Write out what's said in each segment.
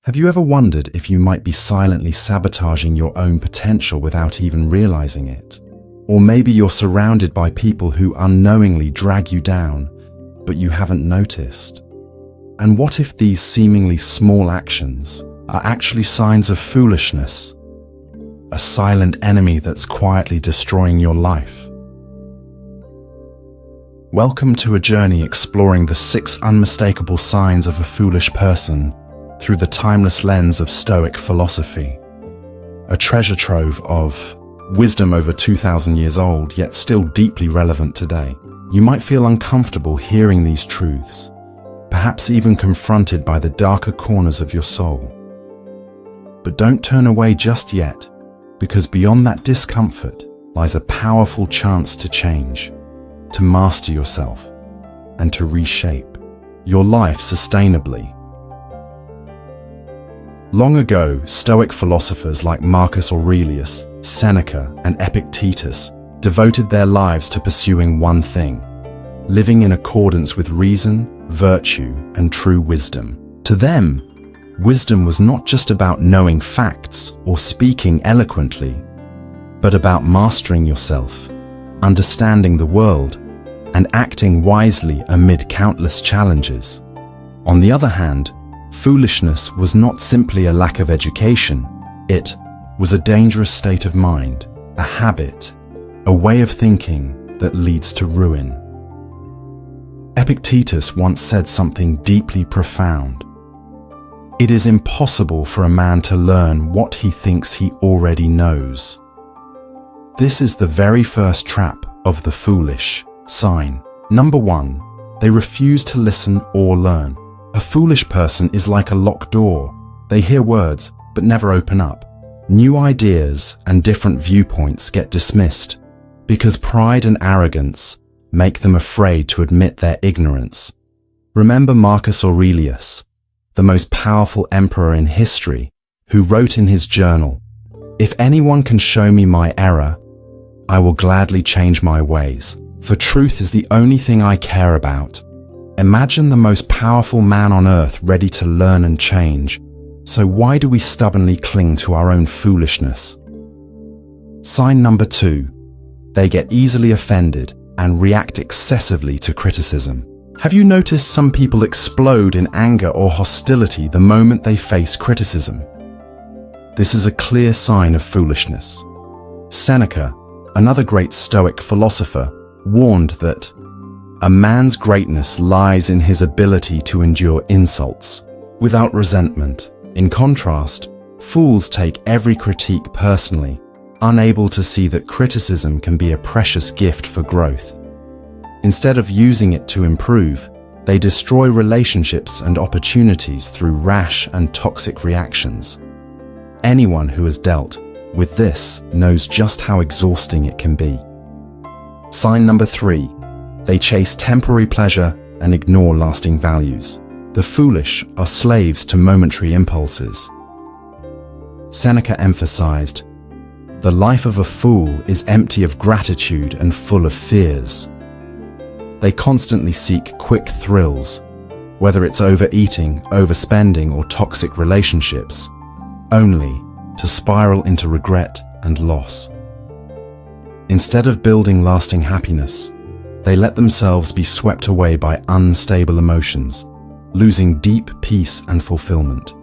Have you ever wondered if you might be silently sabotaging your own potential without even realizing it? Or maybe you're surrounded by people who unknowingly drag you down, but you haven't noticed. And what if these seemingly small actions are actually signs of foolishness? A silent enemy that's quietly destroying your life. Welcome to a journey exploring the 6 unmistakable signs of a foolish person through the timeless lens of Stoic philosophy. A treasure trove of wisdom over 2,000 years old, yet still deeply relevant today. You might feel uncomfortable hearing these truths, perhaps even confronted by the darker corners of your soul. But don't turn away just yet, because beyond that discomfort lies a powerful chance to change, to master yourself, and to reshape your life sustainably. Long ago, Stoic philosophers like Marcus Aurelius, Seneca, and Epictetus devoted their lives to pursuing one thing: living in accordance with reason, virtue, and true wisdom. To them, wisdom was not just about knowing facts or speaking eloquently, but about mastering yourself, understanding the world, and acting wisely amid countless challenges. On the other hand, foolishness was not simply a lack of education. It was a dangerous state of mind, a habit, a way of thinking that leads to ruin. Epictetus once said something deeply profound. It is impossible for a man to learn what he thinks he already knows. This is the very first trap of the foolish. Sign number 1, they refuse to listen or learn. A foolish person is like a locked door. They hear words, but never open up. New ideas and different viewpoints get dismissed because pride and arrogance make them afraid to admit their ignorance. Remember Marcus Aurelius, the most powerful emperor in history, who wrote in his journal, "If anyone can show me my error, I will gladly change my ways, for truth is the only thing I care about." Imagine the most powerful man on earth ready to learn and change. So why do we stubbornly cling to our own foolishness? Sign number 2, they get easily offended and react excessively to criticism. Have you noticed some people explode in anger or hostility the moment they face criticism? This is a clear sign of foolishness. Seneca, another great Stoic philosopher, warned that a man's greatness lies in his ability to endure insults without resentment. In contrast, fools take every critique personally, unable to see that criticism can be a precious gift for growth. Instead of using it to improve, they destroy relationships and opportunities through rash and toxic reactions. Anyone who has dealt with this knows just how exhausting it can be. Sign number 3, they chase temporary pleasure and ignore lasting values. The foolish are slaves to momentary impulses. Seneca emphasized, "The life of a fool is empty of gratitude and full of fears." They constantly seek quick thrills, whether it's overeating, overspending, or toxic relationships, only to spiral into regret and loss. Instead of building lasting happiness, they let themselves be swept away by unstable emotions, losing deep peace and fulfillment.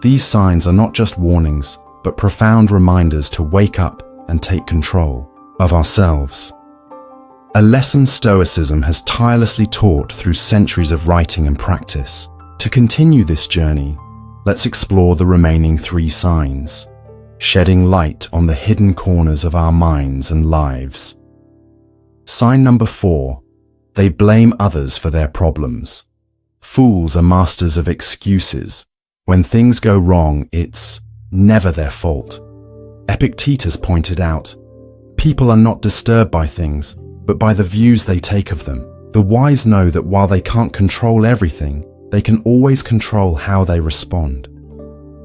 These signs are not just warnings, but profound reminders to wake up and take control of ourselves. A lesson Stoicism has tirelessly taught through centuries of writing and practice. To continue this journey, let's explore the remaining 3 signs, shedding light on the hidden corners of our minds and lives. Sign number 4, they blame others for their problems. Fools are masters of excuses. When things go wrong, it's never their fault. Epictetus pointed out, people are not disturbed by things, but by the views they take of them. The wise know that while they can't control everything, they can always control how they respond.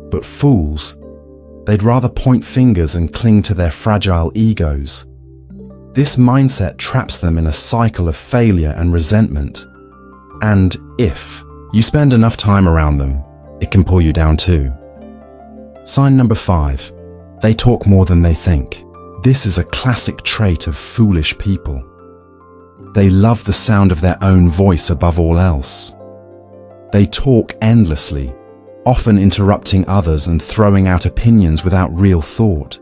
But fools, they'd rather point fingers and cling to their fragile egos. This mindset traps them in a cycle of failure and resentment. And if you spend enough time around them, it can pull you down too. Sign number 5. They talk more than they think. This is a classic trait of foolish people. They love the sound of their own voice above all else. They talk endlessly, often interrupting others and throwing out opinions without real thought.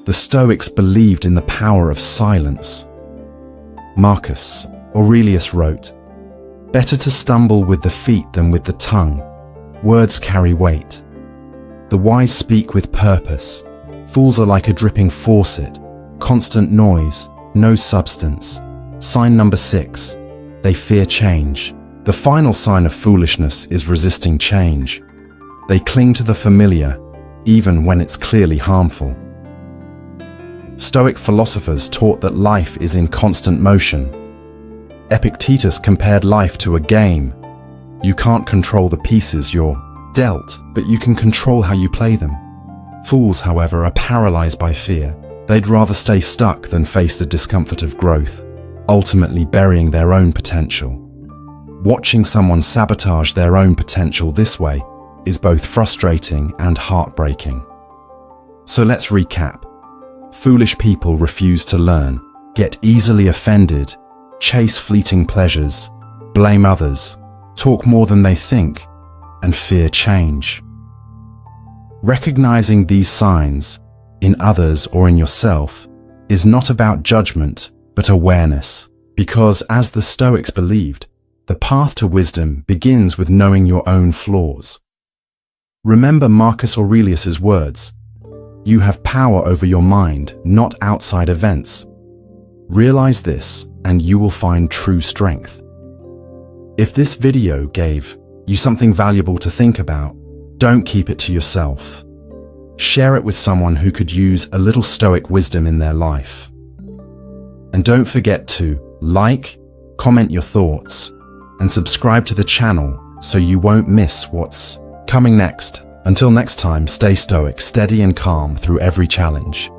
The Stoics believed in the power of silence. Marcus Aurelius wrote, "Better to stumble with the feet than with the tongue. Words carry weight. The wise speak with purpose. Fools are like a dripping faucet, constant noise, no substance." Sign number 6. They fear change. The final sign of foolishness is resisting change. They cling to the familiar, even when it's clearly harmful. Stoic philosophers taught that life is in constant motion. Epictetus compared life to a game. You can't control the pieces you're dealt, but you can control how you play them. Fools, however, are paralyzed by fear. They'd rather stay stuck than face the discomfort of growth, ultimately burying their own potential. Watching someone sabotage their own potential this way is both frustrating and heartbreaking. So let's recap. Foolish people refuse to learn, get easily offended, chase fleeting pleasures, blame others, talk more than they think, and fear change. Recognizing these signs, in others or in yourself, is not about judgment, but awareness. Because, as the Stoics believed, the path to wisdom begins with knowing your own flaws. Remember Marcus Aurelius's words, "You have power over your mind, not outside events." Realize this, and you will find true strength. If this video gave you something valuable to think about, don't keep it to yourself. Share it with someone who could use a little Stoic wisdom in their life. And don't forget to like, comment your thoughts, and subscribe to the channel so you won't miss what's coming next. Until next time, stay stoic, steady and calm through every challenge.